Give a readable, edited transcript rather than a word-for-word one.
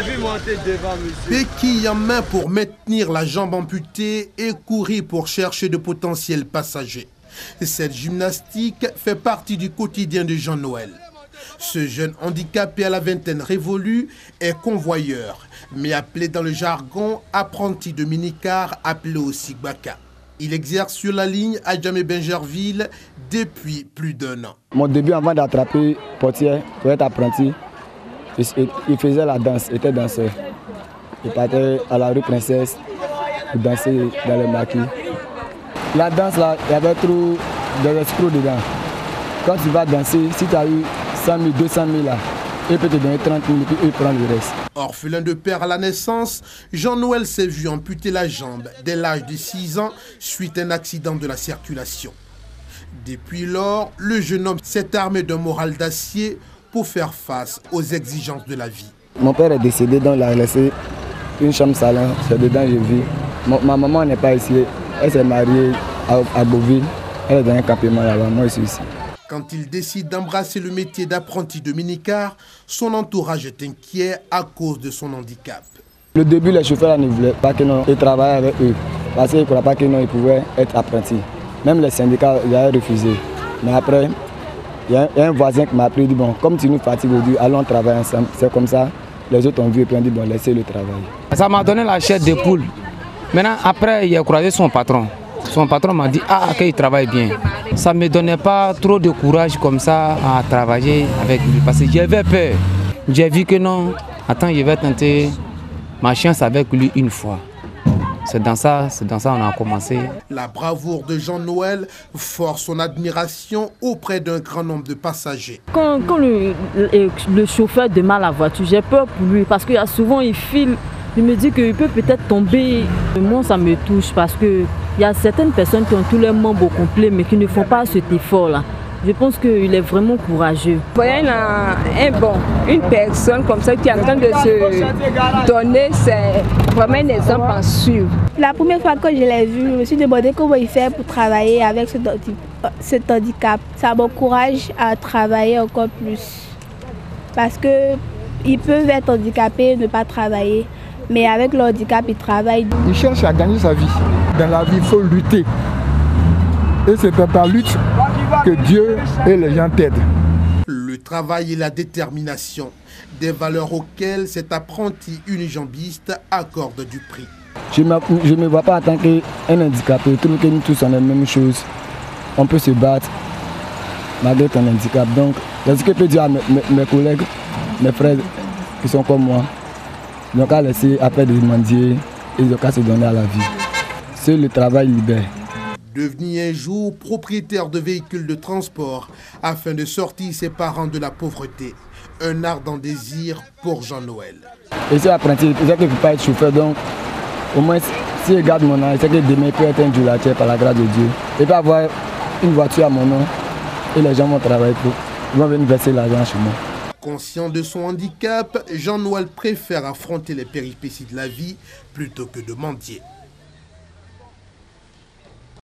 vu monter devant, monsieur. Béquille en main pour maintenir la jambe amputée et courir pour chercher de potentiels passagers. Cette gymnastique fait partie du quotidien de Jean-Noël. Ce jeune handicapé à la vingtaine révolue est convoyeur, mais appelé dans le jargon apprenti de minicar, appelé aussi Gbaka. Il exerce sur la ligne à Djamé-Bingerville depuis plus d'1 an. Mon début, avant d'attraper portière pour être apprenti, il faisait la danse, il était danseur. Il partait à la rue Princesse pour danser dans les maquis. La danse, là, il y avait trop d'escrocs dedans. Quand tu vas danser, si tu as eu 100 000, 200 000 là, il peut te donner 30 000 et puis il prend le reste. Orphelin de père à la naissance, Jean-Noël s'est vu amputer la jambe dès l'âge de 6 ans suite à un accident de la circulation. Depuis lors, le jeune homme s'est armé d'un moral d'acier pour faire face aux exigences de la vie. Mon père est décédé, donc il a laissé une chambre salon, c'est dedans que je vis. Ma maman n'est pas ici, elle s'est mariée à Beauville, elle est dans un campement là-bas, moi je suis ici. Quand il décide d'embrasser le métier d'apprenti de minicar, son entourage est inquiet à cause de son handicap. Le début, les chauffeurs ne voulaient pas qu'il travaille avec eux, parce qu'ils ne croyaient pas qu'ils pouvaient être apprentis. Même les syndicats ils avaient refusé. Mais après, il y a un voisin qui m'a appris, dit bon, comme tu nous fatigues aujourd'hui, allons travailler ensemble. C'est comme ça, les autres ont vu et puis ont dit bon, laissez-le travailler. Ça m'a donné la chair de poule. Maintenant, après, il a croisé son patron. Son patron m'a dit qu'il travaille bien. Ça ne me donnait pas trop de courage comme ça à travailler avec lui parce que j'avais peur. J'ai vu que non, attends, je vais tenter ma chance avec lui une fois. C'est dans ça qu'on a commencé. La bravoure de Jean-Noël force son admiration auprès d'un grand nombre de passagers. Quand le chauffeur démarre la voiture, j'ai peur pour lui parce que souvent il file. Il me dit qu'il peut peut-être tomber. Moi, ça me touche parce qu'il y a certaines personnes qui ont tous les membres au complet mais qui ne font pas cet effort-là. Je pense qu'il est vraiment courageux. Voyez une personne comme ça qui est en train de se donner, c'est vraiment un exemple à suivre. La première fois que je l'ai vu, je me suis demandé comment il fait pour travailler avec cet handicap. Ça m'encourage à travailler encore plus. Parce qu'ils peuvent être handicapés et ne pas travailler. Mais avec le handicap, ils travaillent. Il cherche à gagner sa vie. Dans la vie, il faut lutter. Et c'est par ta lutte que Dieu et les gens t'aident. Le travail et la détermination, des valeurs auxquelles cet apprenti unijambiste accorde du prix. Je ne me vois pas en tant qu'un handicapé. Je trouve que nous tous on a la même chose. On peut se battre malgré ton handicap. Donc, c'est ce que je peux dire à mes collègues, mes frères qui sont comme moi. Ils n'ont qu'à laisser après de mendier, ils n'ont qu'à se donner à la vie. C'est le travail libère. Devenu un jour propriétaire de véhicules de transport afin de sortir ses parents de la pauvreté. Un ardent désir pour Jean-Noël. Et c'est apprenti, je sais qu'il ne faut pas être chauffeur, donc au moins si je garde mon nom, je sais que demain il peut être un joulateur par la grâce de Dieu. Et puis avoir une voiture à mon nom et les gens vont travailler pour, ils vont venir verser l'argent chez moi. Conscient de son handicap, Jean-Noël préfère affronter les péripéties de la vie plutôt que de mendier.